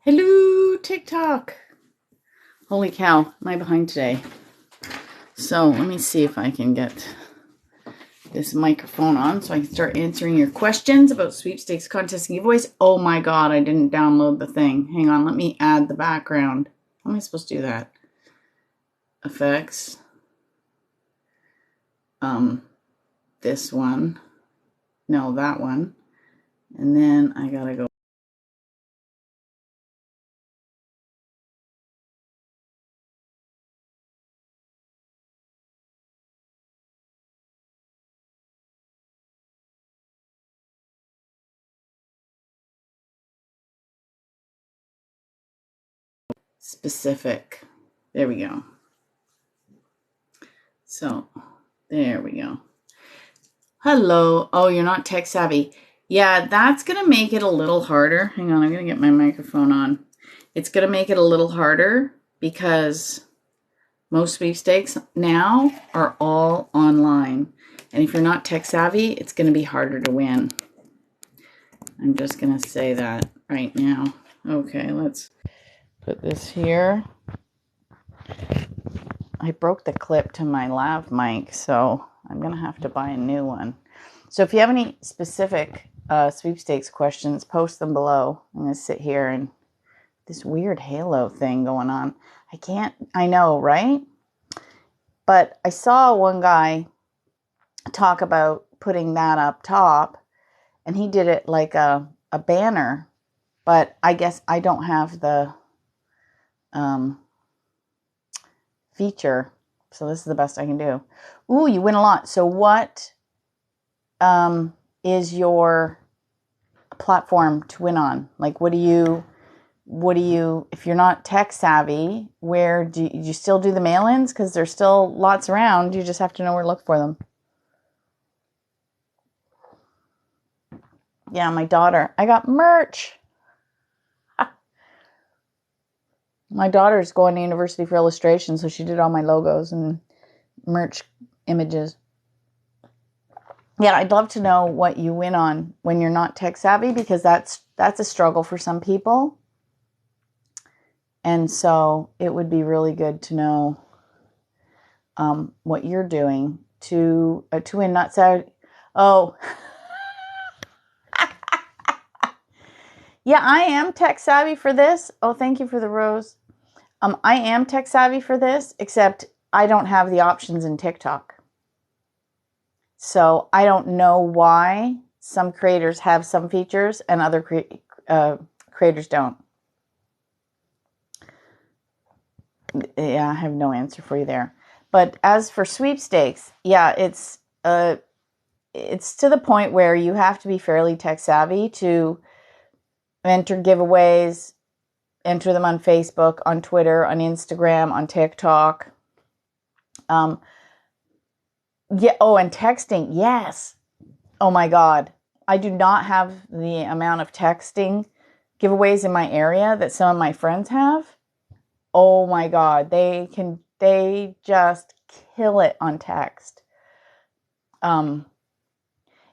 Hello, TikTok. Holy cow, am I behind today? So let me see if I can get this microphone on so I can start answering your questions about sweepstakes, contests, and giveaways. Oh my god, I didn't download the thing. Hang on, let me add the background. How am I supposed to do that? Effects. This one. No, that one. And then I gotta go. Specific. There we go. So, there we go. Hello. Oh, you're not tech savvy. Yeah, that's going to make it a little harder. Hang on, I'm going to get my microphone on. It's going to make it a little harder because most sweepstakes now are all online. And if you're not tech savvy, it's going to be harder to win. I'm just going to say that right now. Okay, let's put this here. I broke the clip to my lav mic, so I'm going to have to buy a new one. So if you have any specific sweepstakes questions, post them below. I'm going to sit here and this weird halo thing going on. I know, right? But I saw one guy talk about putting that up top, and he did it like a banner, but I guess I don't have the feature, so this is the best I can do. Ooh, you win a lot. So what is your platform to win on? Like, what do you, if you're not tech savvy, where do you still do the mail-ins? Because there's still lots around. You just have to know where to look for them. Yeah, my daughter. I got merch. My daughter's going to university for illustration, so she did all my logos and merch images. Yeah, I'd love to know what you win on when you're not tech savvy, because that's a struggle for some people. And so it would be really good to know what you're doing to win. Not savvy. Oh, yeah, I am tech savvy for this. Oh, thank you for the rose. I am tech savvy for this, except I don't have the options in TikTok. So I don't know why some creators have some features and other creators don't. Yeah, I have no answer for you there. But as for sweepstakes, yeah, it's to the point where you have to be fairly tech savvy to enter giveaways, enter them on Facebook, on Twitter, on Instagram, on TikTok. Yeah. Oh, and texting. Yes. Oh my God. I do not have the amount of texting giveaways in my area that some of my friends have. Oh my God. They just kill it on text.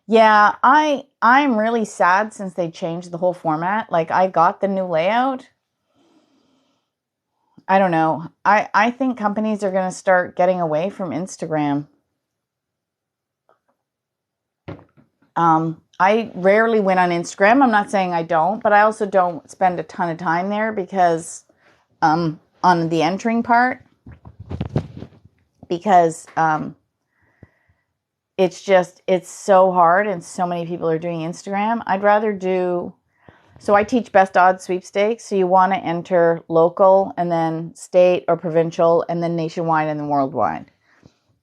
Yeah, I'm really sad since they changed the whole format. Like, I got the new layout. I don't know. I think companies are going to start getting away from Instagram. I rarely win on Instagram. I'm not saying I don't, but I also don't spend a ton of time there because on the entering part, because it's so hard and so many people are doing Instagram. I'd rather do, so I teach best odds sweepstakes. So you want to enter local and then state or provincial and then nationwide and then worldwide.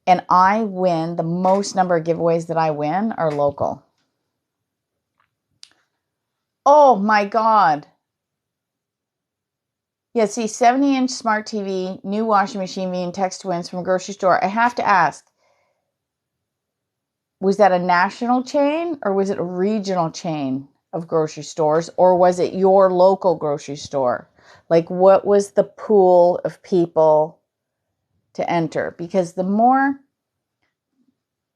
And I win, the most number of giveaways that I win are local. Oh my God. Yeah, see, 70-inch smart TV, new washing machine being text wins from a grocery store. I have to ask, was that a national chain or was it a regional chain of grocery stores, or was it your local grocery store? Like, what was the pool of people to enter? Because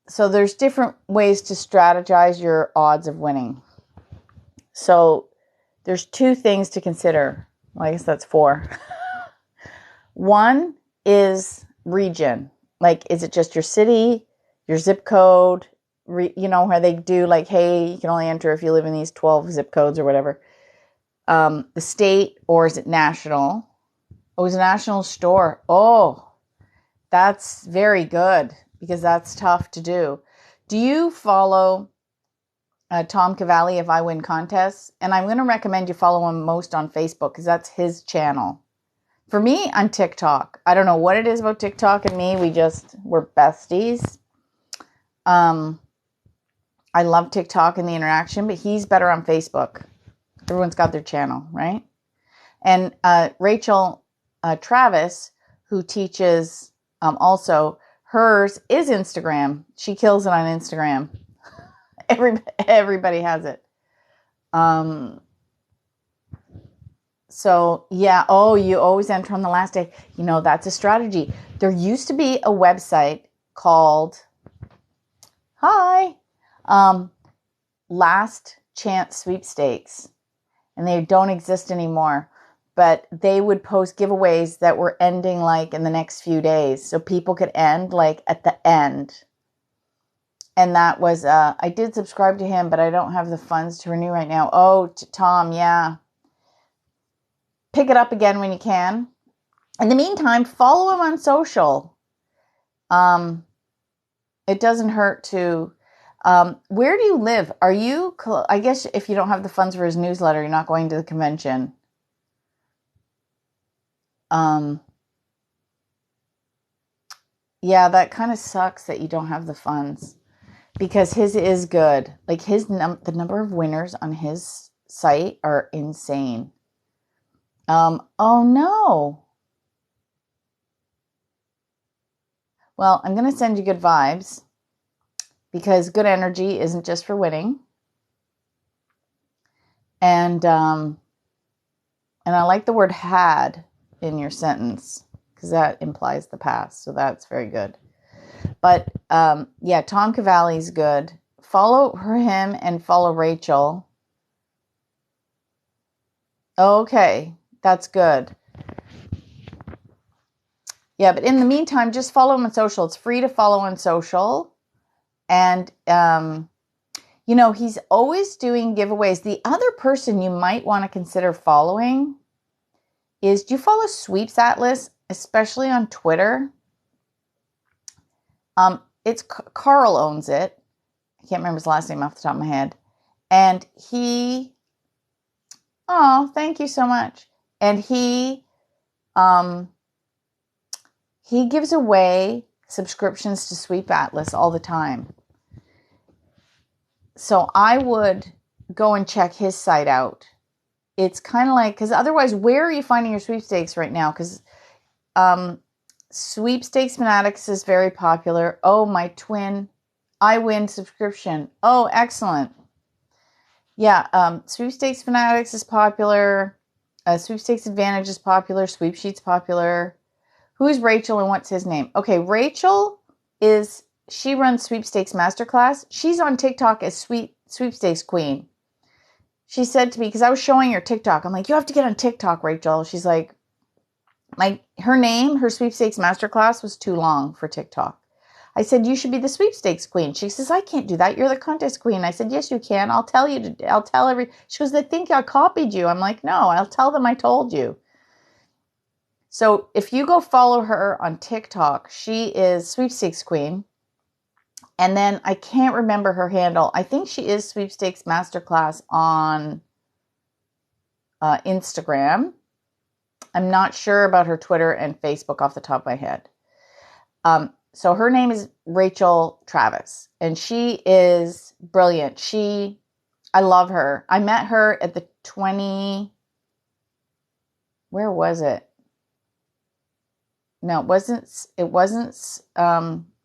so there's different ways to strategize your odds of winning. So there's two things to consider. Well, I guess that's 4. 1 is region. Like, is it just your city, your zip code? Where they do like, hey, you can only enter if you live in these 12 zip codes or whatever. The state, or is it national? Oh, it's a national store. Oh, that's very good, because that's tough to do. Do you follow Tom Cavalli of I Win Contests? And I'm going to recommend you follow him most on Facebook, because that's his channel. For me, I'm TikTok. I don't know what it is about TikTok and me. We're besties. I love TikTok and the interaction, but he's better on Facebook. Everyone's got their channel, right? And Rachel Travis, who teaches also, hers is Instagram. She kills it on Instagram. Everybody has it. So yeah. Oh, you always enter on the last day. That's a strategy. There used to be a website called Last Chance Sweepstakes, and they don't exist anymore, but they would post giveaways that were ending like in the next few days, so people could end like at the end. And that was I did subscribe to him, but I don't have the funds to renew right now. Oh, Tom, yeah, pick it up again when you can. In the meantime, follow him on social. It doesn't hurt to. Where do you live? Are you, I guess if you don't have the funds for his newsletter, you're not going to the convention. Yeah, that kind of sucks that you don't have the funds, because his is good. Like the number of winners on his site are insane. Oh no. Well, I'm going to send you good vibes, because good energy isn't just for winning. And I like the word had in your sentence, because that implies the past. So that's very good. But yeah, Tom Cavalli's good. Follow him and follow Rachel. Okay, that's good. Yeah, but in the meantime, just follow him on social. It's free to follow on social. And, he's always doing giveaways. The other person you might want to consider following is, do you follow Sweeps Atlas, especially on Twitter? It's Carl owns it. I can't remember his last name off the top of my head. And thank you so much. And he gives away subscriptions to Sweep Atlas all the time. So I would go and check his site out. It's kind of like, because otherwise, where are you finding your sweepstakes right now? Because Sweepstakes Fanatics is very popular. Oh, my twin I Win subscription. Oh, excellent. Yeah, Sweepstakes Fanatics is popular. Sweepstakes Advantage is popular. Sweep Sheet's popular. Who is Rachel and what's his name? Okay, Rachel she runs Sweepstakes Masterclass. She's on TikTok as Sweepstakes Queen. She said to me, because I was showing her TikTok, I'm like, you have to get on TikTok, Rachel. She's like, her Sweepstakes Masterclass was too long for TikTok. I said, you should be the Sweepstakes Queen. She says, I can't do that. You're the contest queen. I said, yes, you can. I'll tell she goes, they think I copied you. I'm like, no, I'll tell them I told you. So if you go follow her on TikTok, she is Sweepstakes Queen. And then I can't remember her handle. I think she is Sweepstakes Masterclass on Instagram. I'm not sure about her Twitter and Facebook off the top of my head. So her name is Rachel Travis, and she is brilliant. I love her. I met her at the where was it? No, it wasn't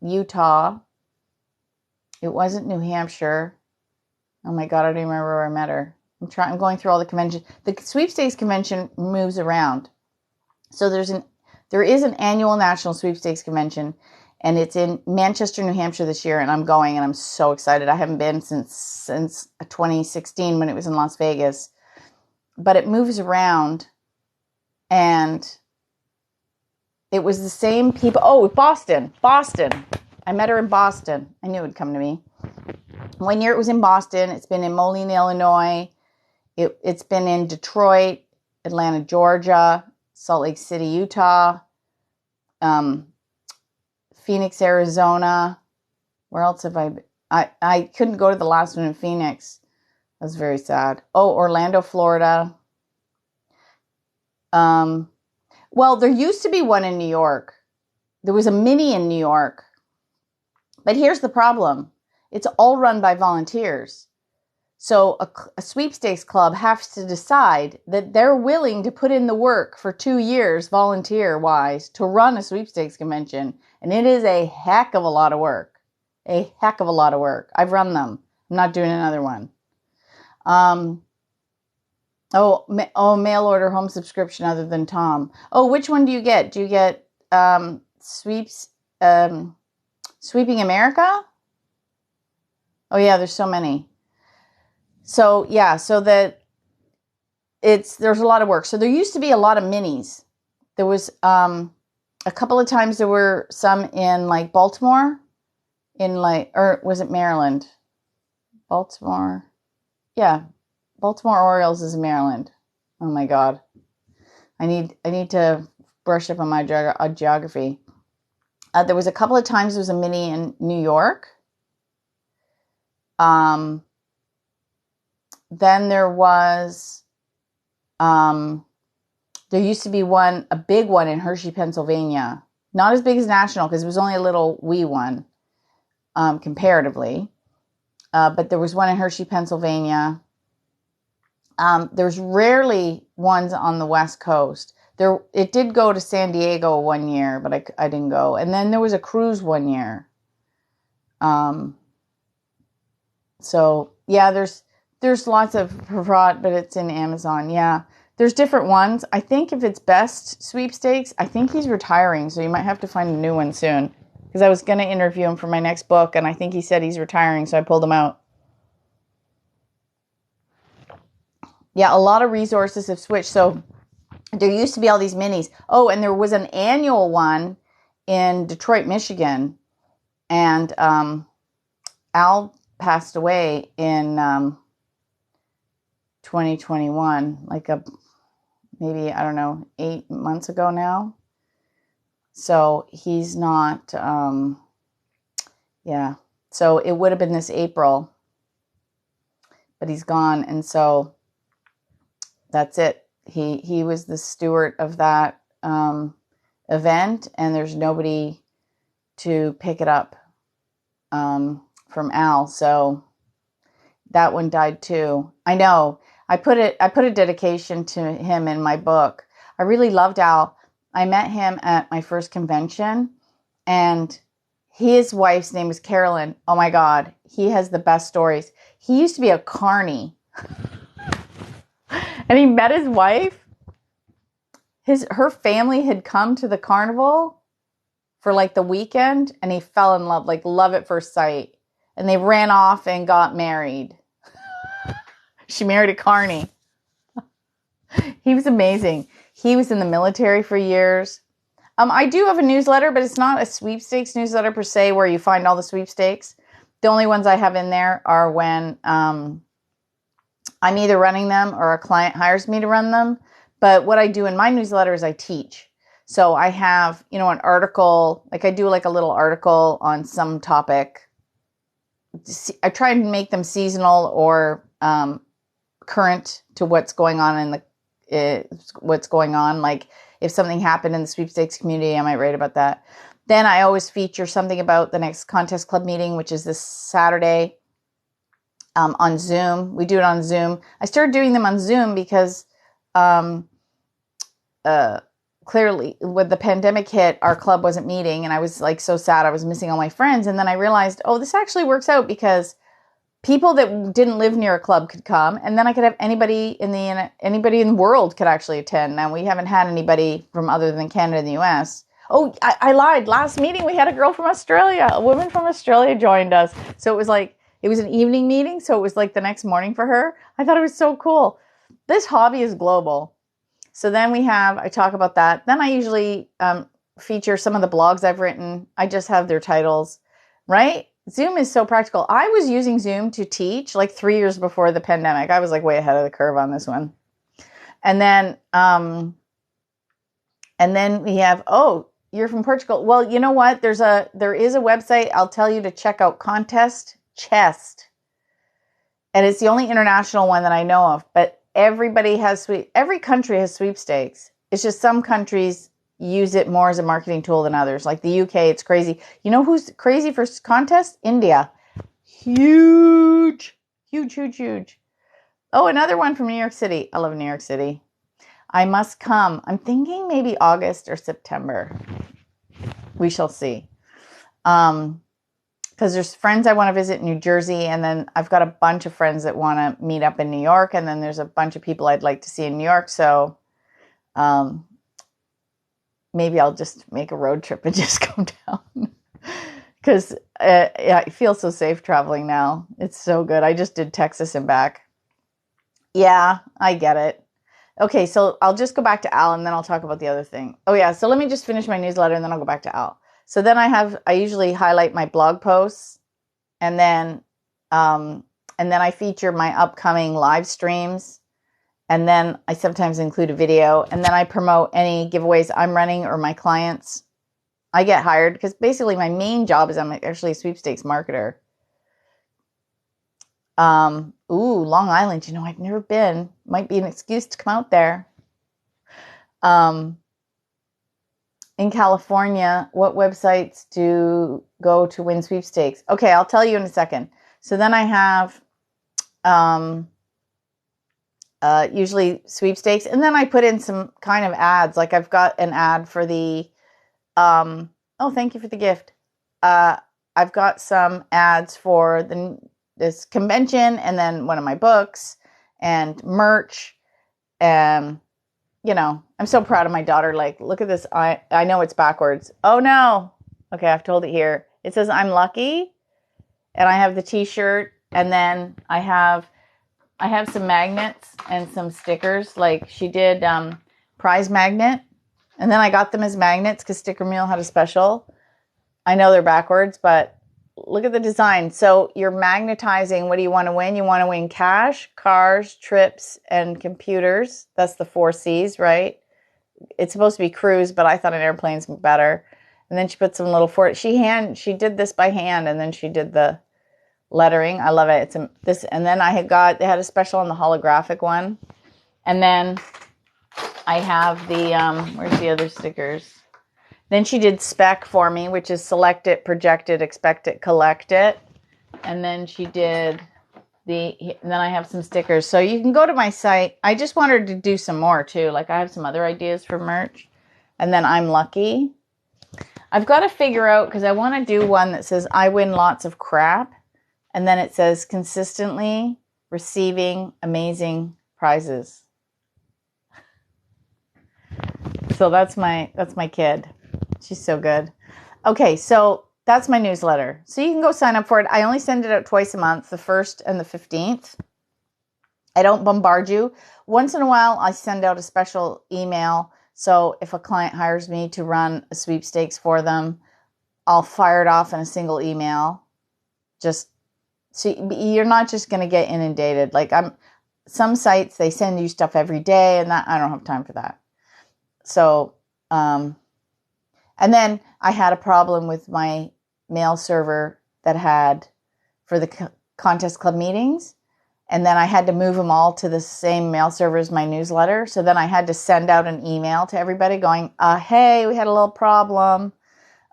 Utah. It wasn't New Hampshire. Oh my God, I don't remember where I met her. I'm going through all the conventions. The Sweepstakes convention moves around. So there is an annual national sweepstakes convention, and it's in Manchester, New Hampshire this year, and I'm going, and I'm so excited. I haven't been since 2016 when it was in Las Vegas. But it moves around, And it was the same people. Oh, Boston. I met her in Boston. I knew it would come to me. 1 year it was in Boston. It's been in Moline, Illinois. It's been in Detroit, Atlanta, Georgia, Salt Lake City, Utah, Phoenix, Arizona. Where else have I been? I couldn't go to the last one in Phoenix. That was very sad. Oh, Orlando, Florida. Well, there used to be one in New York. There was a mini in New York. But here's the problem. It's all run by volunteers. So a sweepstakes club has to decide that they're willing to put in the work for 2 years, volunteer-wise, to run a sweepstakes convention. And it is a heck of a lot of work. A heck of a lot of work. I've run them. I'm not doing another one. Mail order home subscription other than Tom. Oh, which one do you get? Do you get Sweeping America? Oh yeah, there's so many. So yeah, there's a lot of work. So there used to be a lot of minis. There was a couple of times there were some in like Baltimore, or was it Maryland? Baltimore. Yeah. Baltimore Orioles is in Maryland. Oh my God. I need to brush up on my geography. There was a couple of times there was a mini in New York. Then there was, there used to be a big one in Hershey, Pennsylvania. Not as big as National because it was only a little wee one, comparatively. But there was one in Hershey, Pennsylvania. There's rarely ones on the West Coast. It did go to San Diego 1 year, but I didn't go. And then there was a cruise 1 year. So yeah, there's lots of fraud, but it's in Amazon. Yeah, there's different ones. I think if it's Best Sweepstakes, I think he's retiring, so you might have to find a new one soon. Because I was going to interview him for my next book, and I think he said he's retiring, so I pulled him out. Yeah, a lot of resources have switched. So there used to be all these minis. Oh, and there was an annual one in Detroit, Michigan. And Al passed away in 2021, maybe, I don't know, 8 months ago now. So he's not, yeah. So it would have been this April, but he's gone. And so that's it. He was the steward of that event, and there's nobody to pick it up from Al. So that one died too. I know. I put a dedication to him in my book. I really loved Al. I met him at my first convention, and his wife's name is Carolyn. Oh my God, he has the best stories. He used to be a carny. And he met his wife. Her family had come to the carnival for like the weekend, and he fell in love, like love at first sight. And they ran off and got married. She married a carny. He was amazing. He was in the military for years. I do have a newsletter, but it's not a sweepstakes newsletter per se where you find all the sweepstakes. The only ones I have in there are when I'm either running them or a client hires me to run them. But what I do in my newsletter is I teach. So I have, an article, like I do like a little article on some topic. I try and make them seasonal or current to what's going on what's going on. Like if something happened in the sweepstakes community, I might write about that. Then I always feature something about the next contest club meeting, which is this Saturday on Zoom. We do it on Zoom. I started doing them on Zoom because clearly when the pandemic hit, our club wasn't meeting, and I was like so sad. I was missing all my friends. And then I realized, this actually works out because people that didn't live near a club could come, and then I could have anybody in the world could actually attend. Now we haven't had anybody from other than Canada and the US. Oh, I lied. Last meeting we had a girl from Australia. A woman from Australia joined us. So it was an evening meeting, so it was like the next morning for her. I thought it was so cool. This hobby is global. So then I talk about that. Then I usually feature some of the blogs I've written. I just have their titles, right? Zoom is so practical. I was using Zoom to teach like 3 years before the pandemic. I was like way ahead of the curve on this one. And then we have, oh, you're from Portugal. Well, you know what? There is a website. I'll tell you to check out Contest Chest. And it's the only international one that I know of, but every country has sweepstakes. It's just some countries use it more as a marketing tool than others. Like the UK, it's crazy. You know who's crazy for contests? India. Huge. Huge, huge, huge. Oh, another one from New York City. I love New York City. I must come. I'm thinking maybe August or September. We shall see. Because there's friends I want to visit in New Jersey, and then I've got a bunch of friends that want to meet up in New York, and then there's a bunch of people I'd like to see in New York, so maybe I'll just make a road trip and just go down. Because I feel so safe traveling now. It's so good. I just did Texas and back. Yeah, I get it. Okay, so I'll just go back to Al, and then I'll talk about the other thing. Oh yeah, so let me just finish my newsletter, and then I'll go back to Al. So then I usually highlight my blog posts, and then I feature my upcoming live streams, and then I sometimes include a video, and then I promote any giveaways I'm running or my clients. I get hired because basically my main job is I'm actually a sweepstakes marketer. Long Island, I've never been. Might be an excuse to come out there. In California, what websites do go to win sweepstakes? Okay, I'll tell you in a second. So then I have usually sweepstakes, and then I put in some kind of ads. Like I've got an ad for the thank you for the gift. I've got some ads for this convention, and then one of my books and merch, and I'm so proud of my daughter. Like, look at this. I know it's backwards. Oh no. Okay, I've told it here. It says I'm lucky, and I have the t-shirt, and then I have some magnets and some stickers. Like she did prize magnet, and then I got them as magnets because Sticker Meal had a special. I know they're backwards, but look at the design. So you're magnetizing. What do you want to win? You want to win cash, cars, trips, and computers. That's the 4 C's, right? It's supposed to be cruise, but I thought an airplane's better. And then she put some little she did this by hand, and then she did the lettering. I love it. And then they had a special on the holographic one. And then I have the where's the other stickers? Then she did spec for me, which is select it, project it, expect it, collect it. And then she did then I have some stickers. So you can go to my site. I just wanted to do some more too. Like I have some other ideas for merch. And then I'm lucky. I've got to figure out, because I want to do one that says I win lots of crap. And then it says consistently receiving amazing prizes. So that's my kid. She's so good. Okay, so that's my newsletter. So you can go sign up for it. I only send it out twice a month, the 1st and the 15th. I don't bombard you. Once in a while, I send out a special email. So if a client hires me to run a sweepstakes for them, I'll fire it off in a single email. Just so you're not just going to get inundated. Like some sites, they send you stuff every day, and that I don't have time for that. So, and then I had a problem with my mail server that had for the contest club meetings. And then I had to move them all to the same mail server as my newsletter. So then I had to send out an email to everybody going, hey, we had a little problem.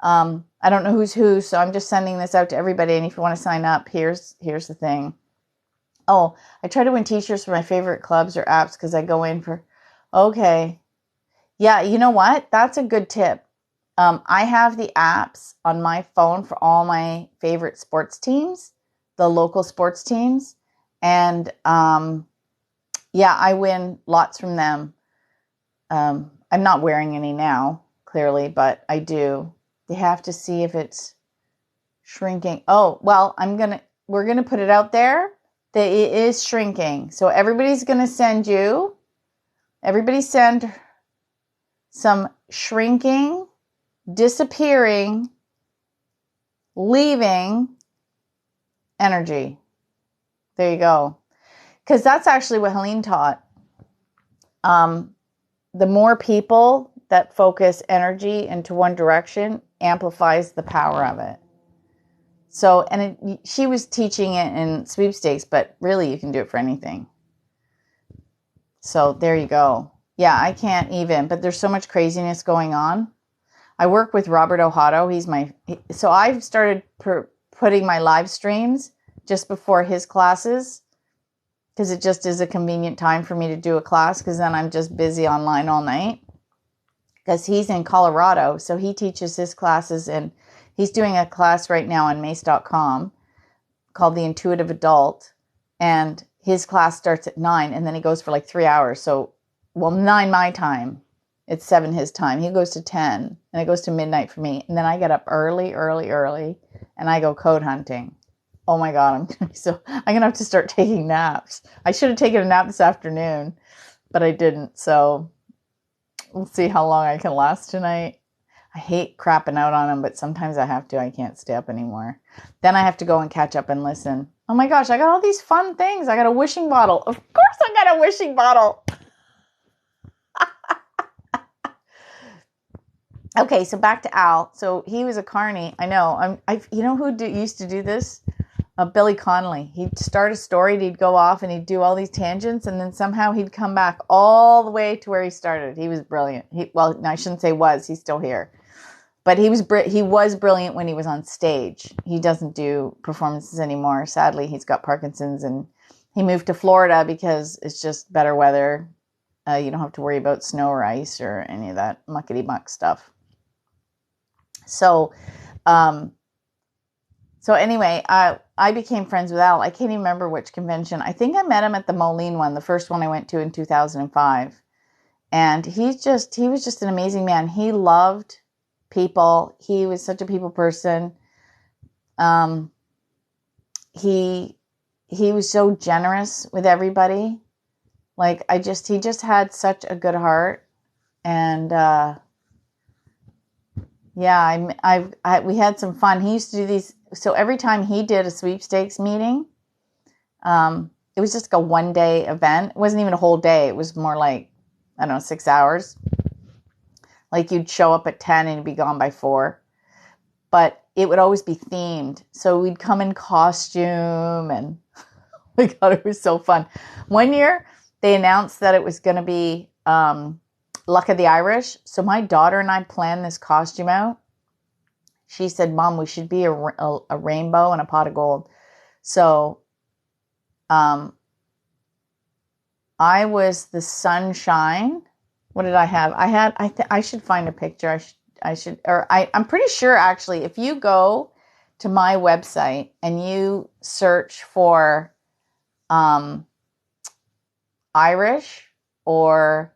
I don't know who's who, so I'm just sending this out to everybody. And if you want to sign up, here's the thing. Oh, I try to win t-shirts for my favorite clubs or apps because I go in for, okay. Yeah, you know what? That's a good tip. I have the apps on my phone for all my favorite sports teams, the local sports teams. And I win lots from them. I'm not wearing any now, clearly, but I do. They have to see if it's shrinking. Oh, well, we're going to put it out there that it is shrinking. So everybody's going to send you Everybody send some shrinking, disappearing, leaving energy. There you go. Because that's actually what Helene taught. The more people that focus energy into one direction amplifies the power of it. So, and she was teaching it in Sweepstakes, but really you can do it for anything. So there you go. Yeah, I can't even, but there's so much craziness going on. I work with Robert Ohotto. So I've started putting my live streams just before his classes, because it just is a convenient time for me to do a class, because then I'm just busy online all night. Because he's in Colorado, so he teaches his classes, and he's doing a class right now on mace.com called The Intuitive Adult, and his class starts at 9, and then he goes for like 3 hours. So, 9 my time, it's 7 his time. He goes to 10, and it goes to midnight for me, and then I get up early, and I go code hunting. Oh my God, I'm gonna have to start taking naps. I should have taken a nap this afternoon, but I didn't. So we'll see how long I can last tonight. I hate crapping out on him, but sometimes I have to. I can't stay up anymore. Then I have to go and catch up and listen. Oh my gosh, I got all these fun things. I got a wishing bottle. Of course I got a wishing bottle. Okay, so back to Al. So he was a carny. I know. You know who used to do this? Billy Connolly. He'd start a story, and he'd go off, and he'd do all these tangents, and then somehow he'd come back all the way to where he started. He was brilliant. I shouldn't say was. He's still here. But he was brilliant when he was on stage. He doesn't do performances anymore. Sadly, he's got Parkinson's, and he moved to Florida because it's just better weather. You don't have to worry about snow or ice or any of that muckety-muck stuff. So anyway, I became friends with Al. I can't even remember which convention. I think I met him at the Moline one, the first one I went to in 2005. And he was just an amazing man. He loved people. He was such a people person. He was so generous with everybody. Like he just had such a good heart. And yeah, we had some fun. He used to do these. So every time he did a sweepstakes meeting, it was just like a one-day event. It wasn't even a whole day. It was more like, I don't know, 6 hours. Like you'd show up at 10 and you'd be gone by 4. But it would always be themed. So we'd come in costume, and oh my God, it was so fun. One year they announced that it was going to be Luck of the Irish. So my daughter and I planned this costume out. She said, Mom, we should be a rainbow and a pot of gold. So I was the sunshine. What did I have? I should find a picture. I'm pretty sure actually, if you go to my website and you search for Irish or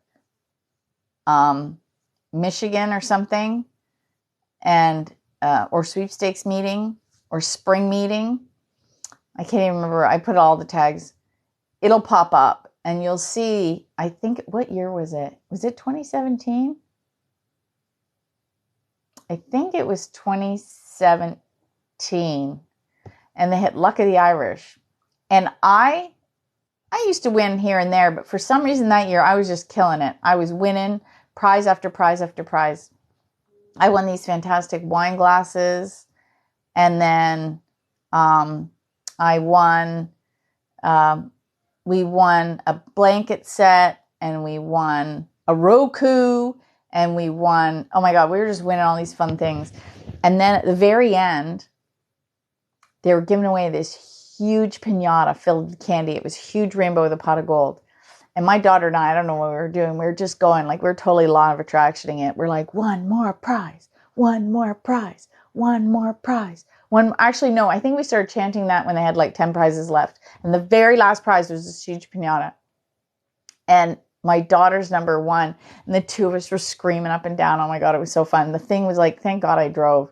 Michigan or something, and or sweepstakes meeting or spring meeting, I can't even remember. I put all the tags. It'll pop up and you'll see, I think, what year was it? Was it 2017? I think it was 2017. And they had Luck of the Irish. And I used to win here and there, but for some reason that year I was just killing it. I was winning prize after prize after prize. I won these fantastic wine glasses, and then we won a blanket set, and we won a Roku, and we won, oh my God, we were just winning all these fun things. And then at the very end, they were giving away this huge piñata filled with candy. It was a huge rainbow with a pot of gold. And my daughter and I don't know what we were doing. We were just going, like, we were totally law of attractioning it. We're like, one more prize, one more prize, one more prize. Actually, no, I think we started chanting that when they had like 10 prizes left. And the very last prize was this huge piñata. And my daughter's number 1. And the two of us were screaming up and down. Oh my God, it was so fun. The thing was like, thank God I drove.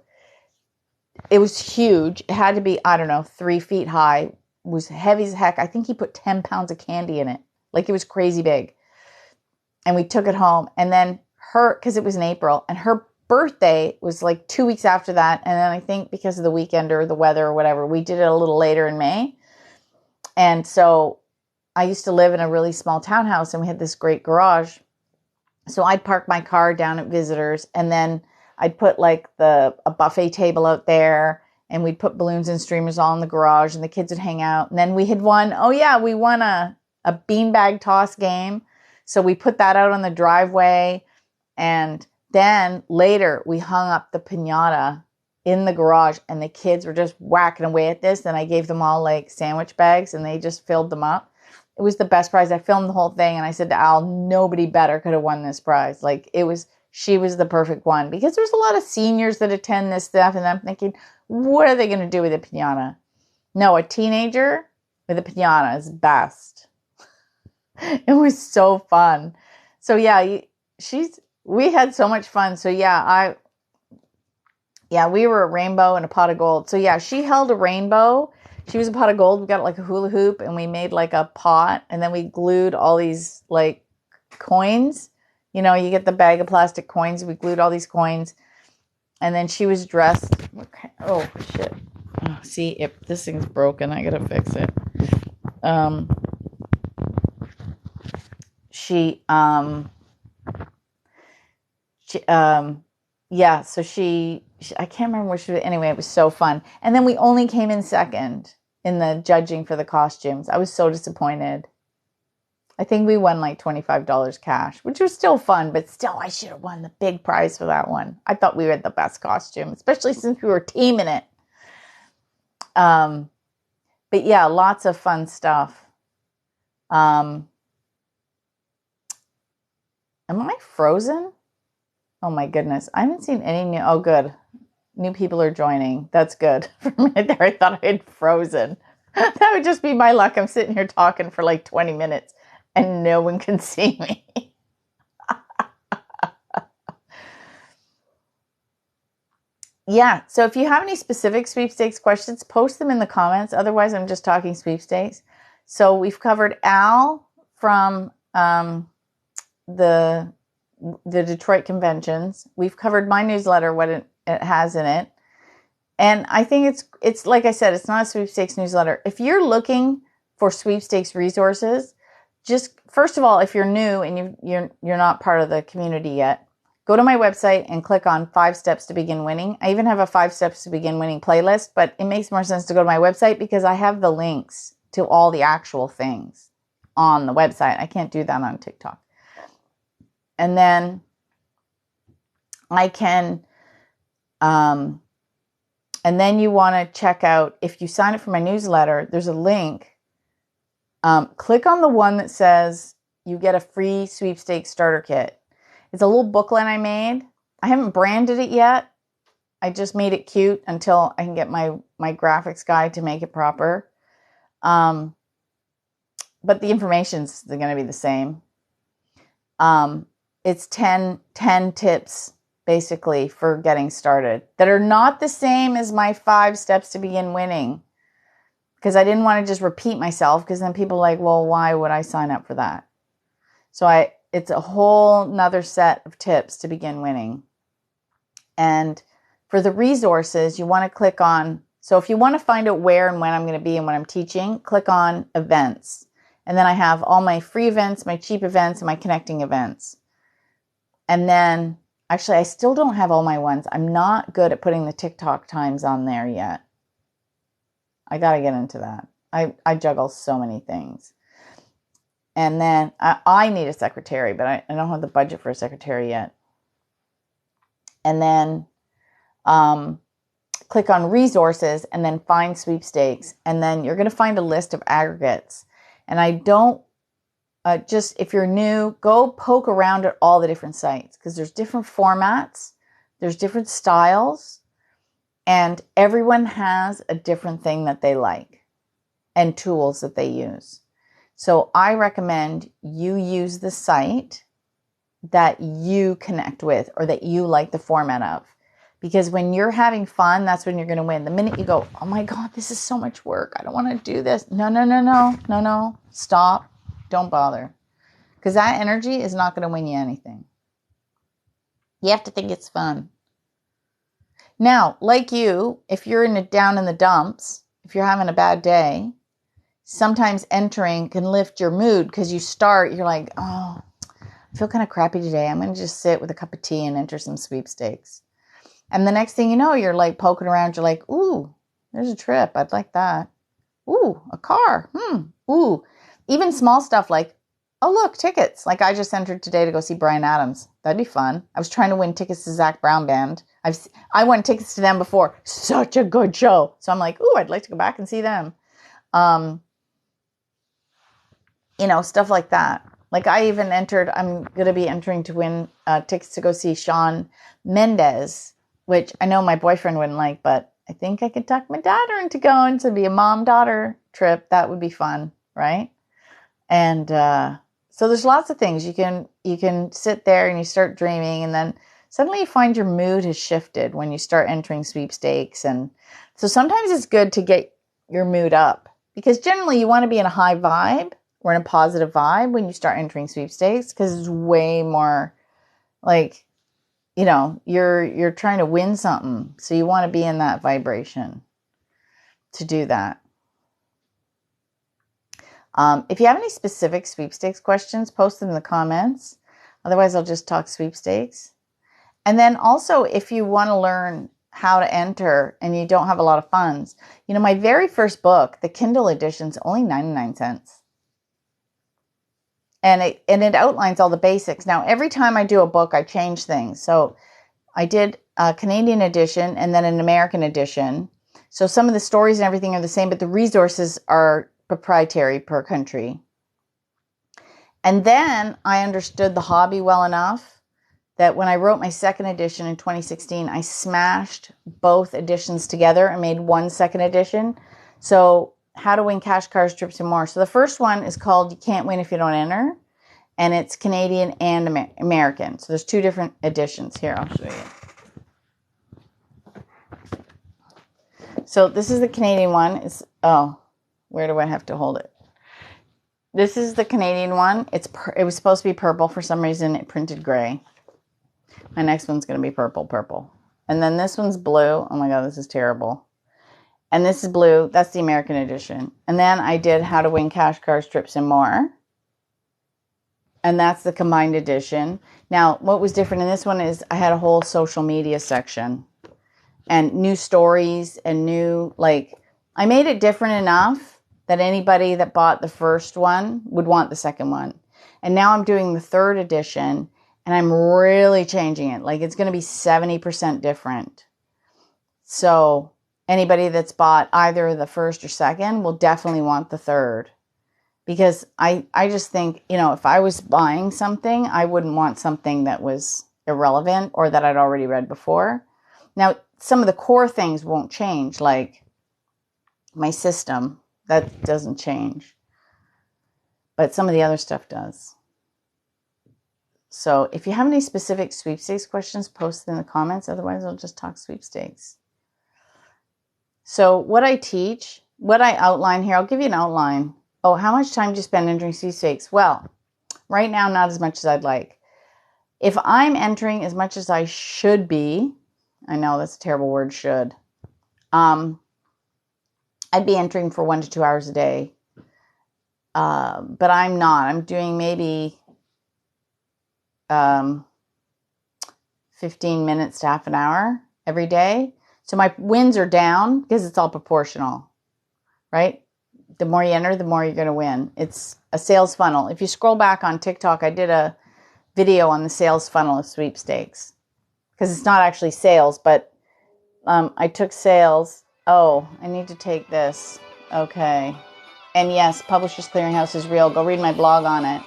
It was huge. It had to be, I don't know, 3 feet high. It was heavy as heck. I think he put 10 pounds of candy in it. Like, it was crazy big. and we took it home. And then because it was in April, and her birthday was like 2 weeks after that. And then I think because of the weekend or the weather or whatever, we did it a little later in May. And so I used to live in a really small townhouse, and we had this great garage. So I'd park my car down at Visitors, and then I'd put like a buffet table out there, and we'd put balloons and streamers all in the garage, and the kids would hang out. And then we had won a beanbag toss game. So we put that out on the driveway. And then later we hung up the piñata in the garage, and the kids were just whacking away at this. And I gave them all like sandwich bags, and they just filled them up. It was the best prize. I filmed the whole thing, and I said to Al, nobody better could have won this prize. Like she was the perfect one, because there's a lot of seniors that attend this stuff, and I'm thinking, what are they going to do with a piñata? No, a teenager with a piñata is best. It was so fun. So yeah, we had so much fun. So yeah, we were a rainbow and a pot of gold. So yeah, she held a rainbow. She was a pot of gold. We got like a hula hoop, and we made like a pot, and then we glued all these like coins. You know, you get the bag of plastic coins. We glued all these coins, and then she was dressed. Oh shit! Oh, see, if this thing's broken, I gotta fix it. Yeah, so I can't remember where she was. Anyway, it was so fun. And then we only came in second in the judging for the costumes. I was so disappointed. I think we won like $25 cash, which was still fun, but still I should have won the big prize for that one. I thought we were the best costume, especially since we were teaming it. But yeah, lots of fun stuff. Am I frozen? Oh my goodness. I haven't seen any new. Oh, good. New people are joining. That's good. For a minute there, I thought I had frozen. That would just be my luck. I'm sitting here talking for like 20 minutes and no one can see me. Yeah. So if you have any specific sweepstakes questions, post them in the comments. Otherwise, I'm just talking sweepstakes. So we've covered Al from the Detroit conventions. We've covered my newsletter, what it has in it. And I think it's like I said, it's not a sweepstakes newsletter. If you're looking for sweepstakes resources, just first of all, if you're new and you're not part of the community yet, go to my website and click on 5 Steps to Begin Winning. I even have a 5 Steps to Begin Winning playlist, but it makes more sense to go to my website because I have the links to all the actual things on the website. I can't do that on TikTok. And then I can, and then you want to check out, if you sign up for my newsletter, there's a link. Click on the one that says you get a free sweepstakes starter kit. It's a little booklet I made. I haven't branded it yet. I just made it cute until I can get my graphics guy to make it proper. But the information's going to be the same. It's 10 tips basically for getting started that are not the same as my 5 Steps to Begin Winning, because I didn't want to just repeat myself, because then people are like, well, why would I sign up for that? So it's a whole nother set of tips to begin winning. And for the resources, you want to click on, so if you want to find out where and when I'm going to be and when I'm teaching, click on events. And then I have all my free events, my cheap events, and my connecting events. And then, actually, I still don't have all my ones. I'm not good at putting the TikTok times on there yet. I got to get into that. I juggle so many things. And then I need a secretary, but I don't have the budget for a secretary yet. And then click on resources and then find sweepstakes. And then you're going to find a list of aggregates. And I don't, if you're new, go poke around at all the different sites, because there's different formats, there's different styles, and everyone has a different thing that they like and tools that they use. So I recommend you use the site that you connect with or that you like the format of. Because when you're having fun, that's when you're going to win. The minute you go, oh my God, this is so much work, I don't want to do this. No. Stop. Don't bother. because that energy is not going to win you anything. You have to think it's fun. Now, like you, if you're down in the dumps, if you're having a bad day, sometimes entering can lift your mood because you're like, oh, I feel kind of crappy today. I'm going to just sit with a cup of tea and enter some sweepstakes. And the next thing you know, you're like poking around. You're like, ooh, there's a trip. I'd like that. Ooh, a car. Ooh, even small stuff like, oh, look, tickets. Like I just entered today to go see Bryan Adams. That'd be fun. I was trying to win tickets to Zach Brown Band. I won tickets to them before. Such a good show. So I'm like, ooh, I'd like to go back and see them. Stuff like that. Like I'm going to be entering to win tickets to go see Shawn Mendes, which I know my boyfriend wouldn't like, but I think I could talk my daughter into going to be a mom-daughter trip. That would be fun, right? And so there's lots of things. You can sit there and you start dreaming, and then suddenly you find your mood has shifted when you start entering sweepstakes. And so sometimes it's good to get your mood up, because generally you want to be in a high vibe or in a positive vibe when you start entering sweepstakes, because it's way more like, you're trying to win something. So you want to be in that vibration to do that. If you have any specific sweepstakes questions, post them in the comments. Otherwise, I'll just talk sweepstakes. And then also, if you want to learn how to enter and you don't have a lot of funds, my very first book, the Kindle edition, is only 99 cents. And it outlines all the basics. Now, every time I do a book, I change things. So I did a Canadian edition and then an American edition. So some of the stories and everything are the same, but the resources are proprietary per country. And then I understood the hobby well enough that when I wrote my second edition in 2016, I smashed both editions together and made one second edition. So How to Win Cash, Cars, Trips, and More. So the first one is called You Can't Win If You Don't Enter. And it's Canadian and American. So there's two different editions. Here, I'll show you. So this is the Canadian one. Where do I have to hold it? This is the Canadian one. It was supposed to be purple. For some reason, it printed gray. My next one's going to be purple. And then this one's blue. Oh my God, this is terrible. And this is blue. That's the American edition. And then I did How to Win Cash, Cars, Trips, and More. And that's the combined edition. Now, what was different in this one is I had a whole social media section and new stories and I made it different enough that anybody that bought the first one would want the second one. And now I'm doing the third edition and I'm really changing it. Like it's going to be 70% different. So anybody that's bought either the first or second will definitely want the third. Because I just think, if I was buying something, I wouldn't want something that was irrelevant or that I'd already read before. Now, some of the core things won't change, like my system. That doesn't change. But some of the other stuff does. So if you have any specific sweepstakes questions, post them in the comments. Otherwise, I'll just talk sweepstakes. So what I teach, what I outline here, I'll give you an outline. Oh, how much time do you spend entering sweepstakes? Well, right now, not as much as I'd like. If I'm entering as much as I should be, I know that's a terrible word, should. I'd be entering for 1 to 2 hours a day. But I'm not. I'm doing maybe 15 minutes to half an hour every day. So my wins are down because it's all proportional, right? The more you enter, the more you're going to win. It's a sales funnel. If you scroll back on TikTok, I did a video on the sales funnel of sweepstakes because it's not actually sales, but I took sales. Oh, I need to take this. Okay. And yes, Publishers Clearinghouse is real. Go read my blog on it.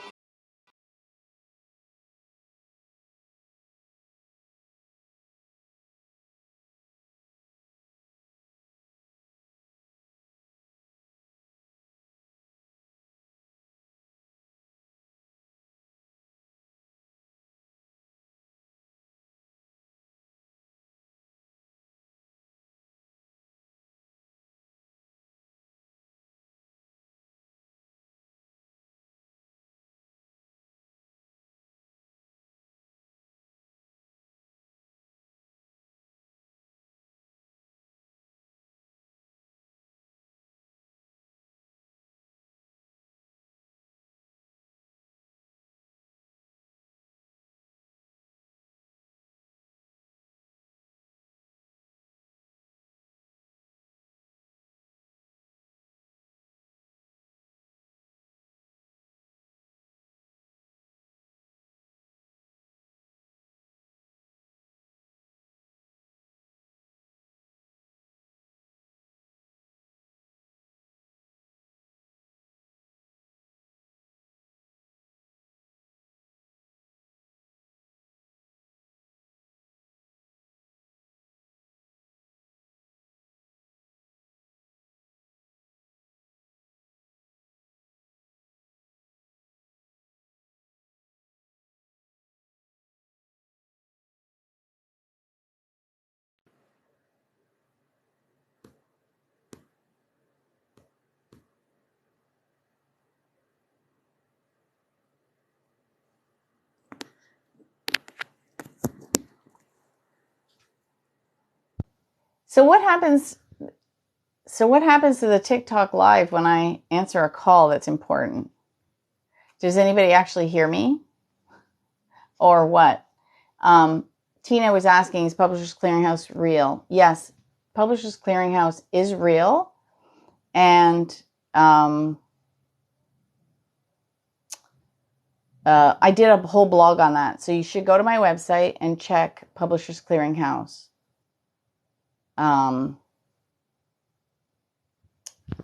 So what happens to the TikTok live when I answer a call that's important? Does anybody actually hear me? Or what? Tina was asking, is Publishers Clearinghouse real? Yes, Publishers Clearinghouse is real. And I did a whole blog on that. So you should go to my website and check Publishers Clearinghouse on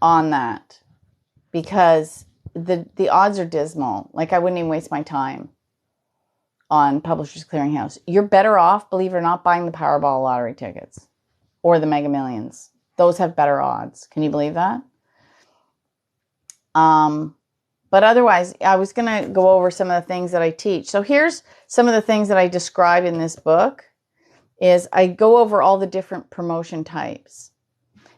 that. Because the odds are dismal. Like, I wouldn't even waste my time on Publishers Clearinghouse. You're better off, believe it or not, buying the Powerball lottery tickets or the Mega Millions. Those have better odds. Can you believe that? But otherwise, I was going to go over some of the things that I teach. So here's some of the things that I describe in this book. Is I go over all the different promotion types.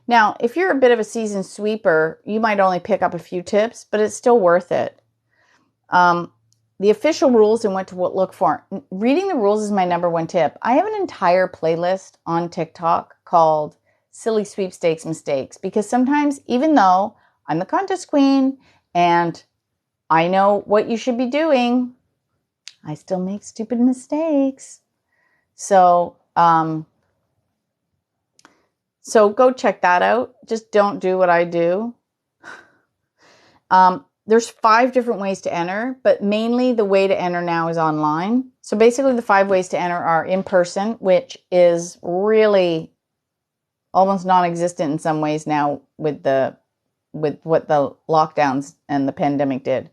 Now, if you're a bit of a seasoned sweeper, you might only pick up a few tips, but it's still worth it. The official rules and what to look for. Reading the rules is my number one tip. I have an entire playlist on TikTok called Silly Sweepstakes Mistakes, because sometimes, even though I'm the contest queen and I know what you should be doing, I still make stupid mistakes. So go check that out. Just don't do what I do. There's 5 different ways to enter, but mainly the way to enter now is online. So basically the 5 ways to enter are in person, which is really almost non-existent in some ways now with what the lockdowns and the pandemic did.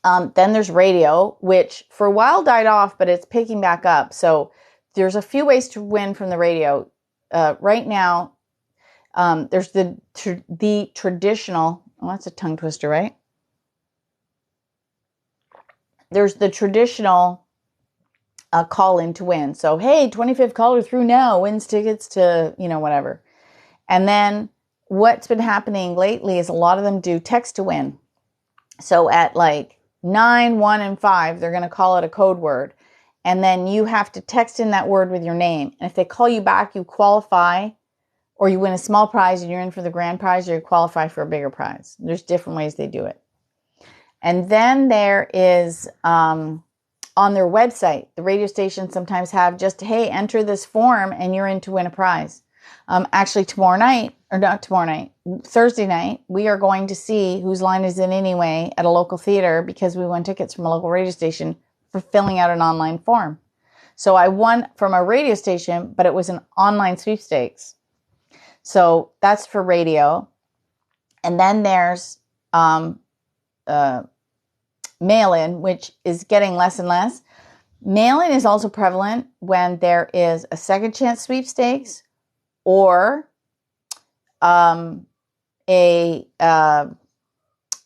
Then there's radio, which for a while died off, but it's picking back up. So there's a few ways to win from the radio. Right now, there's the traditional. Oh, that's a tongue twister, right? There's the traditional call in to win. So, hey, 25th caller through now wins tickets to, whatever. And then what's been happening lately is a lot of them do text to win. So at like 9, 1, and 5, they're going to call it a code word. And then you have to text in that word with your name. And if they call you back, you qualify, or you win a small prize and you're in for the grand prize, or you qualify for a bigger prize. There's different ways they do it. And then there is, on their website, the radio stations sometimes have just, hey, enter this form and you're in to win a prize. Actually, Thursday night, we are going to see Whose Line Is It Anyway at a local theater, because we won tickets from a local radio station for filling out an online form. So I won from a radio station, but it was an online sweepstakes. So that's for radio. And then there's mail-in, which is getting less and less. Mail-in is also prevalent when there is a second chance sweepstakes or a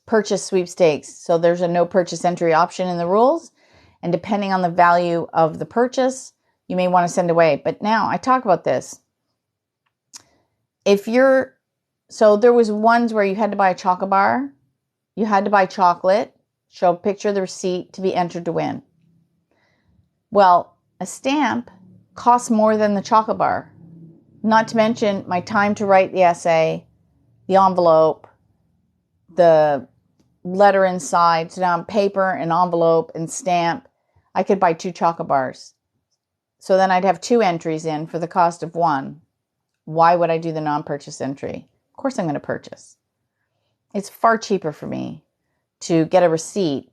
purchase sweepstakes. So there's a no purchase entry option in the rules. And depending on the value of the purchase, you may want to send away. But now I talk about this. So there was ones where you had to buy a chocolate bar. You had to buy chocolate, show a picture of the receipt to be entered to win. Well, a stamp costs more than the chocolate bar. Not to mention my time to write the essay, the envelope, the letter inside. So now on paper and envelope and stamp, I could buy 2 chocolate bars. So then I'd have 2 entries in for the cost of 1. Why would I do the non-purchase entry? Of course I'm going to purchase. It's far cheaper for me to get a receipt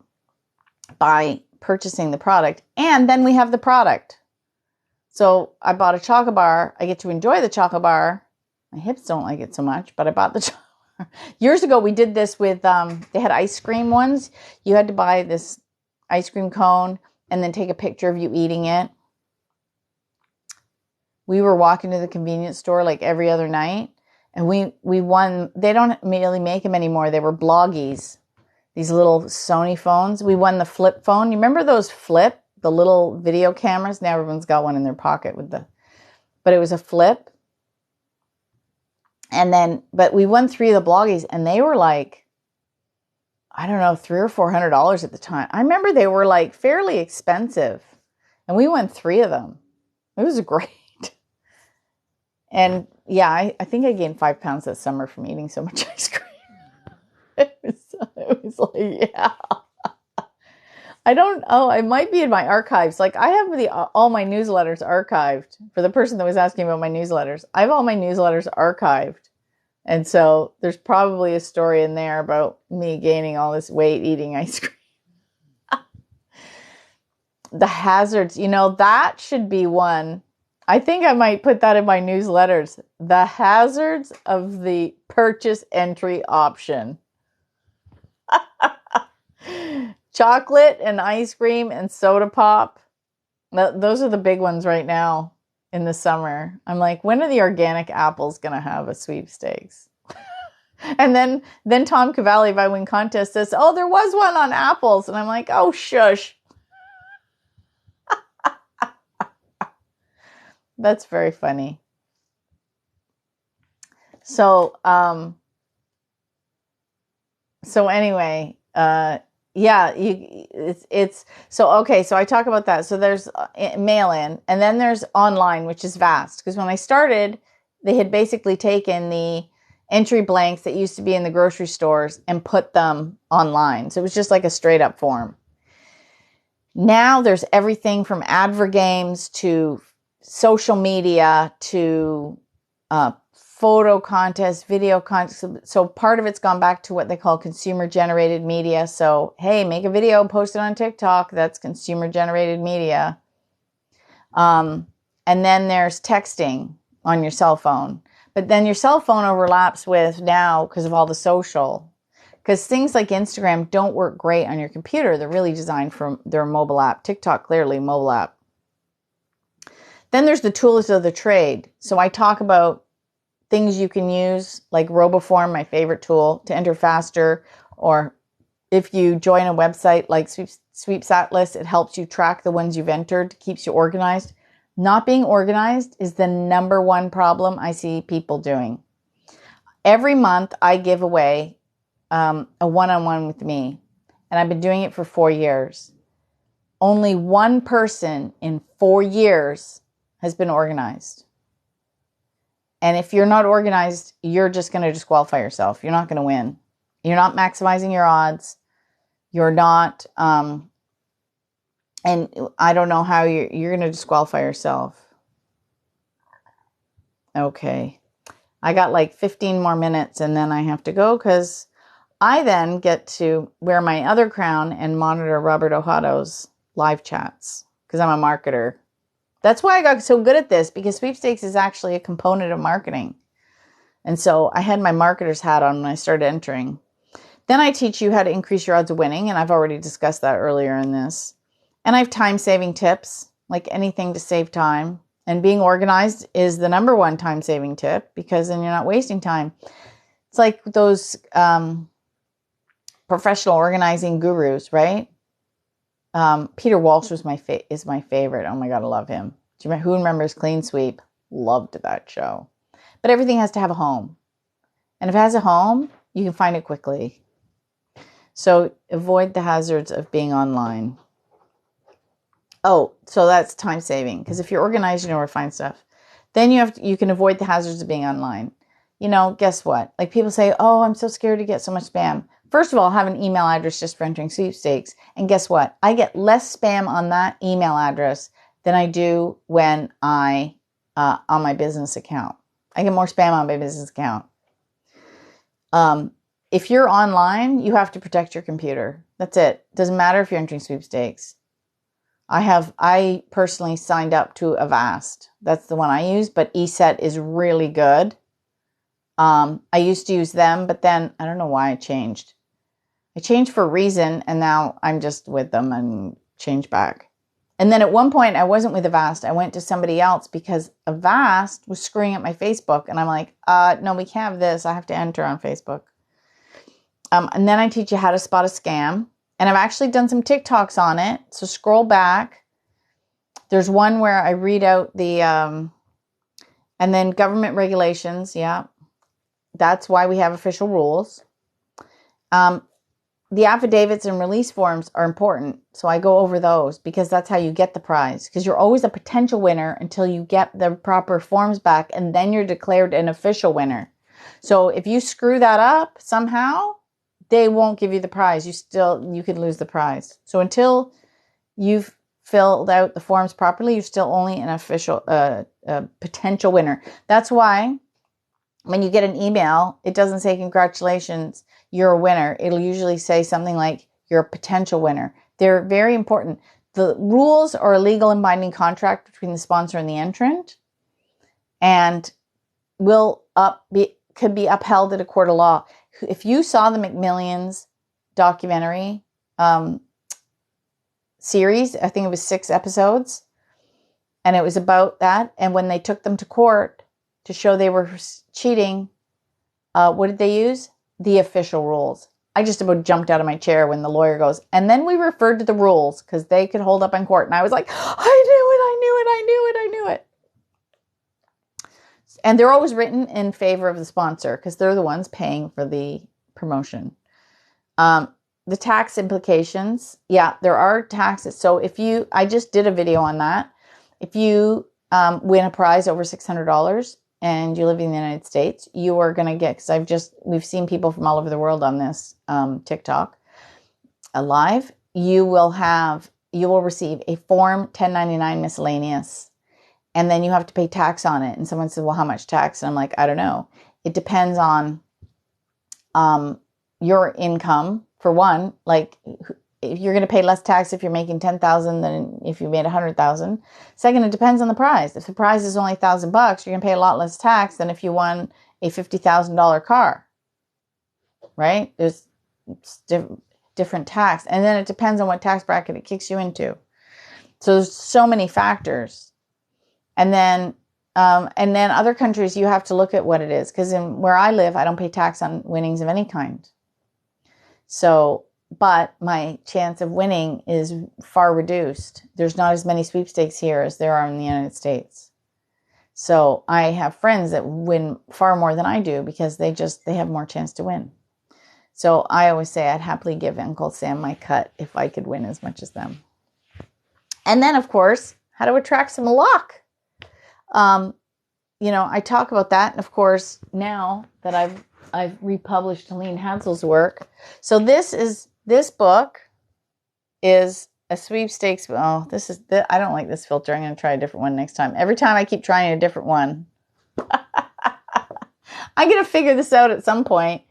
by purchasing the product. And then we have the product. So I bought a chocolate bar. I get to enjoy the chocolate bar. My hips don't like it so much, but I bought the chocolate bar. Years ago, we did this with, they had ice cream ones. You had to buy this ice cream cone and then take a picture of you eating it. We were walking to the convenience store like every other night, and we won. They don't really make them anymore. They were bloggies, these little Sony phones. We won the flip phone. You remember those flip, the little video cameras? Now everyone's got one in their pocket but it was a flip. And then, but we won 3 of the bloggies, and they were like, I don't know, $300 or $400 at the time. I remember they were like fairly expensive, and we won 3 of them. It was great. And yeah, I think I gained 5 pounds that summer from eating so much ice cream. It was like, yeah. I don't, oh, it might be in my archives. Like I have all my newsletters archived. For the person that was asking about my newsletters, I have all my newsletters archived. And so there's probably a story in there about me gaining all this weight eating ice cream. The hazards, that should be one. I think I might put that in my newsletters. The hazards of the purchase entry option. Chocolate and ice cream and soda pop. Those are the big ones right now in the summer. I'm like, when are the organic apples going to have a sweepstakes? And then Tom Cavalli, if I win contest, says, oh, there was one on apples. And I'm like, oh, shush. That's very funny. So anyway, yeah, it's so okay. So I talk about that. So there's mail in, and then there's online, which is vast. Because when I started, they had basically taken the entry blanks that used to be in the grocery stores and put them online. So it was just like a straight up form. Now there's everything from advert games to social media to photo contests, video contests. So part of it's gone back to what they call consumer generated media. So, hey, make a video, post it on TikTok. That's consumer generated media. And then there's texting on your cell phone. But then your cell phone overlaps with now because of all the social. Because things like Instagram don't work great on your computer. They're really designed for their mobile app. TikTok, clearly, mobile app. Then there's the tools of the trade. So I talk about things you can use, like RoboForm, my favorite tool, to enter faster. Or if you join a website like Sweeps Atlas, it helps you track the ones you've entered, keeps you organized. Not being organized is the number one problem I see people doing. Every month I give away a one-on-one with me, and I've been doing it for 4 years. Only one person in 4 years has been organized. And if you're not organized, you're just going to disqualify yourself. You're not going to win. You're not maximizing your odds. You're not, and I don't know how you're going to disqualify yourself. Okay. I got like 15 more minutes and then I have to go because I then get to wear my other crown and monitor Robert Ohato's live chats because I'm a marketer. That's why I got so good at this, because sweepstakes is actually a component of marketing. And so I had my marketer's hat on when I started entering. Then I teach you how to increase your odds of winning, and I've already discussed that earlier in this. And I have time-saving tips, like anything to save time. And being organized is the number one time-saving tip, because then you're not wasting time. It's like those professional organizing gurus, right? Peter Walsh was is my favorite. Oh my God, I love him. Do you remember, who remembers Clean Sweep? Loved that show. But everything has to have a home. And if it has a home, you can find it quickly. So avoid the hazards of being online. Oh, so that's time saving. Because if you're organized, you know where to find stuff. Then you can avoid the hazards of being online. Guess what? Like people say, oh, I'm so scared to get so much spam. First of all, have an email address just for entering sweepstakes. And guess what? I get less spam on that email address than I do when on my business account. I get more spam on my business account. If you're online, you have to protect your computer. That's it. Doesn't matter if you're entering sweepstakes. I personally signed up to Avast. That's the one I use, but ESET is really good. I used to use them, but then I don't know why I changed. I changed for a reason, and now I'm just with them and changed back. And then at one point, I wasn't with Avast. I went to somebody else because Avast was screwing up my Facebook. And I'm like, no, we can't have this. I have to enter on Facebook. And then I teach you how to spot a scam. And I've actually done some TikToks on it. So scroll back. There's one where I read out the, and then government regulations. Yeah. That's why we have official rules. the affidavits and release forms are important. So I go over those because that's how you get the prize. Because you're always a potential winner until you get the proper forms back, and then you're declared an official winner. So if you screw that up somehow, they won't give you the prize. You could lose the prize. So until you've filled out the forms properly, you're still only an official, potential winner. That's why when you get an email, it doesn't say congratulations, you're a winner. It'll usually say something like you're a potential winner. They're very important. The rules are a legal and binding contract between the sponsor and the entrant, and could be upheld at a court of law. If you saw the McMillions documentary series, I think it was 6 episodes, and it was about that. And when they took them to court to show they were cheating, what did they use? The official rules. I just about jumped out of my chair when the lawyer goes, and then we referred to the rules because they could hold up in court. And I was like, I knew it. And they're always written in favor of the sponsor because they're the ones paying for the promotion. The tax implications. Yeah, there are taxes. So I just did a video on that. If you win a prize over $600 and you live in the United States, you are going to get, because we've seen people from all over the world on this TikTok live. You will receive a Form 1099 miscellaneous, and then you have to pay tax on it. And someone said, well, how much tax? And I'm like, I don't know. It depends on your income. For one, like if you're going to pay less tax if you're making $10,000 than if you made $100,000. Second, it depends on the prize. If the prize is only $1,000, you're going to pay a lot less tax than if you won a $50,000 car, right? There's different tax, and then it depends on what tax bracket it kicks you into. So there's so many factors, and then other countries you have to look at what it is, because where I live, I don't pay tax on winnings of any kind. So, but my chance of winning is far reduced. There's not as many sweepstakes here as there are in the United States. So I have friends that win far more than I do because they have more chance to win. So I always say I'd happily give Uncle Sam my cut if I could win as much as them. And then, of course, how to attract some luck. I talk about that. And of course, now that I've republished Helene Hadsel's work. So this book is a sweepstakes. Oh, I don't like this filter. I'm going to try a different one next time. Every time I keep trying a different one. I'm going to figure this out at some point.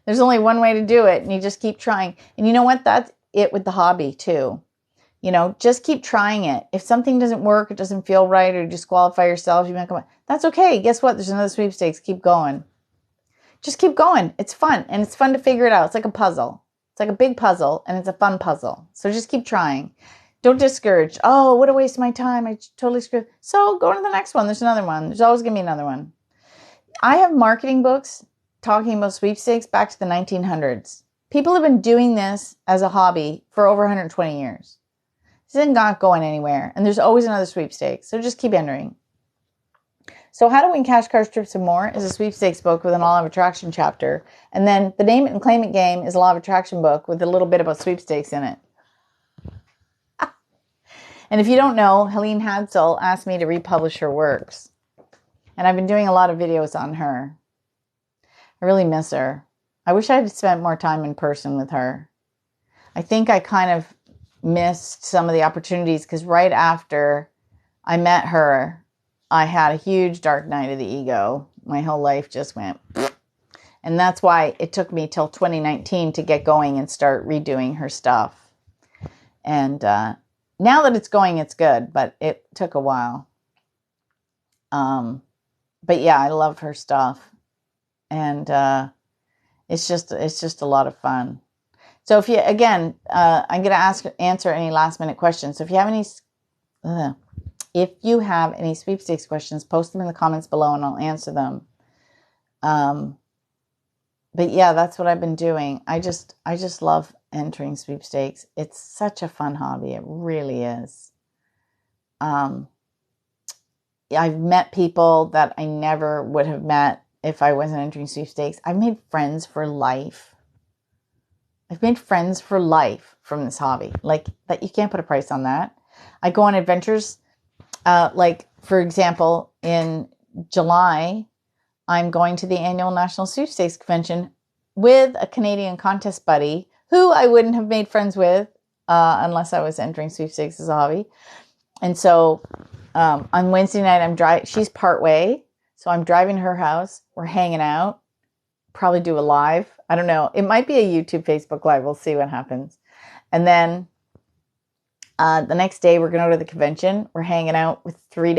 There's only one way to do it, and you just keep trying. And you know what? That's it with the hobby too. Just keep trying it. If something doesn't work, it doesn't feel right, or you disqualify yourself, you might come. That's okay. Guess what? There's another sweepstakes. Keep going. Just keep going. It's fun, and it's fun to figure it out. It's like a puzzle. It's like a big puzzle, and it's a fun puzzle. So just keep trying. Don't discourage. Oh, what a waste of my time. I totally screwed. So go to the next one. There's another one. There's always going to be another one. I have marketing books talking about sweepstakes back to the 1900s. People have been doing this as a hobby for over 120 years. This is not going anywhere, and there's always another sweepstakes. So just keep entering. So How to Win Cash Cars, Trips, and More is a sweepstakes book with an Law of Attraction chapter. And then the Name It and Claim It game is a Law of Attraction book with a little bit about sweepstakes in it. And if you don't know, Helene Hadsel asked me to republish her works. And I've been doing a lot of videos on her. I really miss her. I wish I had spent more time in person with her. I think I kind of missed some of the opportunities because right after I met her, I had a huge dark night of the ego. My whole life just went. And that's why it took me till 2019 to get going and start redoing her stuff. And now that it's going, it's good, but it took a while. But yeah, I love her stuff. And it's just a lot of fun. So I'm going to answer any last minute questions. So if you have any sweepstakes questions, post them in the comments below and I'll answer them. But yeah, that's what I've been doing. I just love entering sweepstakes. It's such a fun hobby. It really is. I've met people that I never would have met if I wasn't entering sweepstakes. I've made friends for life. I've made friends for life from this hobby. Like, that, you can't put a price on that. I go on adventures. Like, for example, in July, I'm going to the annual National Sweepstakes convention with a Canadian contest buddy who I wouldn't have made friends with unless I was entering sweepstakes as a hobby. And so on Wednesday night, she's part way. So I'm driving to her house. We're hanging out. Probably do a live. I don't know. It might be a YouTube, Facebook live. We'll see what happens. And then the next day, we're going to go to the convention. We're hanging out with 4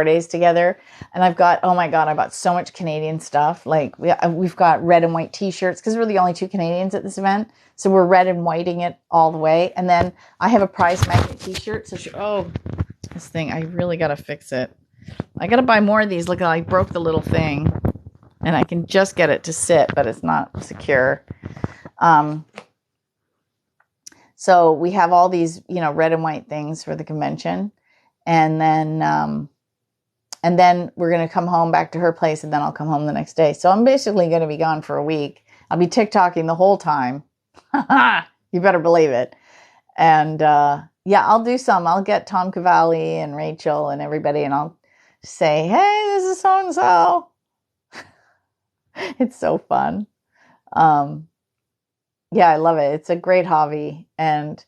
days together. And I've got, oh my God, I bought so much Canadian stuff. Like, we've got red and white t-shirts because we're the only 2 Canadians at this event. So we're red and whiting it all the way. And then I have a prize magnet t-shirt. So this thing, I really got to fix it. I got to buy more of these. Look, I broke the little thing. And I can just get it to sit, but it's not secure. So we have all these, red and white things for the convention. And then we're going to come home back to her place, and then I'll come home the next day. So I'm basically going to be gone for a week. I'll be TikToking the whole time. You better believe it. And I'll do some. I'll get Tom Cavalli and Rachel and everybody, and I'll say, hey, this is so-and-so. It's so fun. I love it. It's a great hobby, and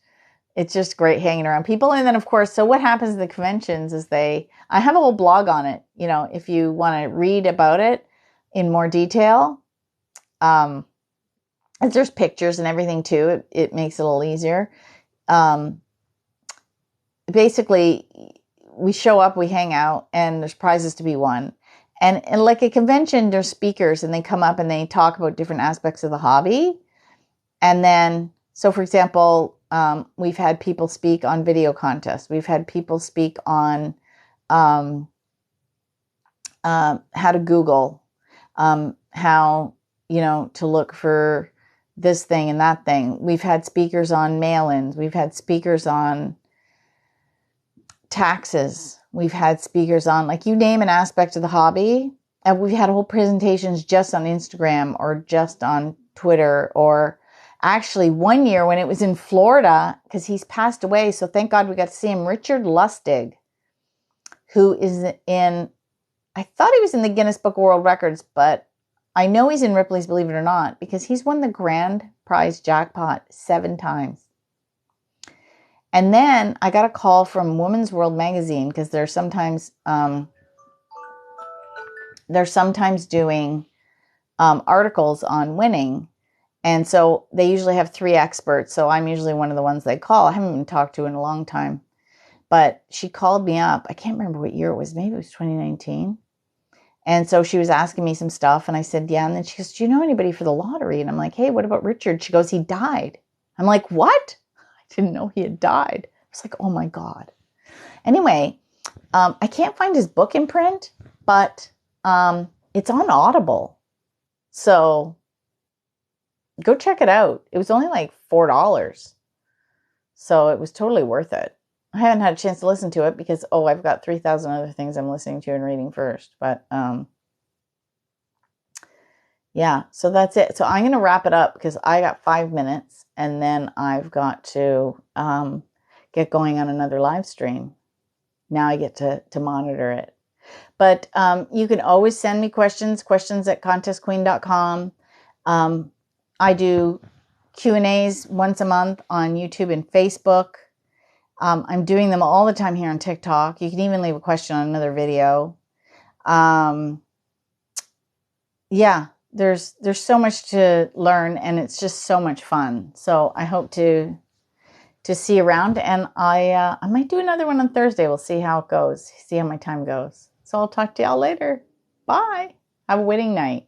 it's just great hanging around people. And then, of course, so what happens at the conventions is I have a whole blog on it. If you want to read about it in more detail, there's pictures and everything too. It makes it a little easier. Basically, we show up, we hang out, and there's prizes to be won. And like a convention, there's speakers, and they come up and they talk about different aspects of the hobby. And then, so for example, we've had people speak on video contests. We've had people speak on how to Google, how, to look for this thing and that thing. We've had speakers on mail-ins. We've had speakers on taxes. We've had speakers on, like, you name an aspect of the hobby. And we've had whole presentations just on Instagram or just on Twitter, or actually one year when it was in Florida, because he's passed away. So thank God we got to see him. Richard Lustig, who is I thought he was in the Guinness Book of World Records, but I know he's in Ripley's Believe It or Not, because he's won the grand prize jackpot 7 times. And then I got a call from Women's World magazine, because they're sometimes doing articles on winning. And so they usually have 3 experts. So I'm usually one of the ones they call. I haven't been talked to in a long time. But she called me up. I can't remember what year it was. Maybe it was 2019. And so she was asking me some stuff. And I said, yeah. And then she goes, do you know anybody for the lottery? And I'm like, hey, what about Richard? She goes, he died. I'm like, what? I didn't know he had died. I was like, oh my God. Anyway, I can't find his book in print, but it's on Audible. So go check it out. It was only like $4. So it was totally worth it. I haven't had a chance to listen to it because, I've got 3,000 other things I'm listening to and reading first. But so that's it. So I'm going to wrap it up because I got 5 minutes, and then I've got to get going on another live stream. Now I get to monitor it. But you can always send me questions at contestqueen.com. I do Q&As once a month on YouTube and Facebook. I'm doing them all the time here on TikTok. You can even leave a question on another video. There's so much to learn, and it's just so much fun. So I hope to see you around, and I might do another one on Thursday. We'll see how it goes, see how my time goes. So I'll talk to y'all later. Bye. Have a winning night.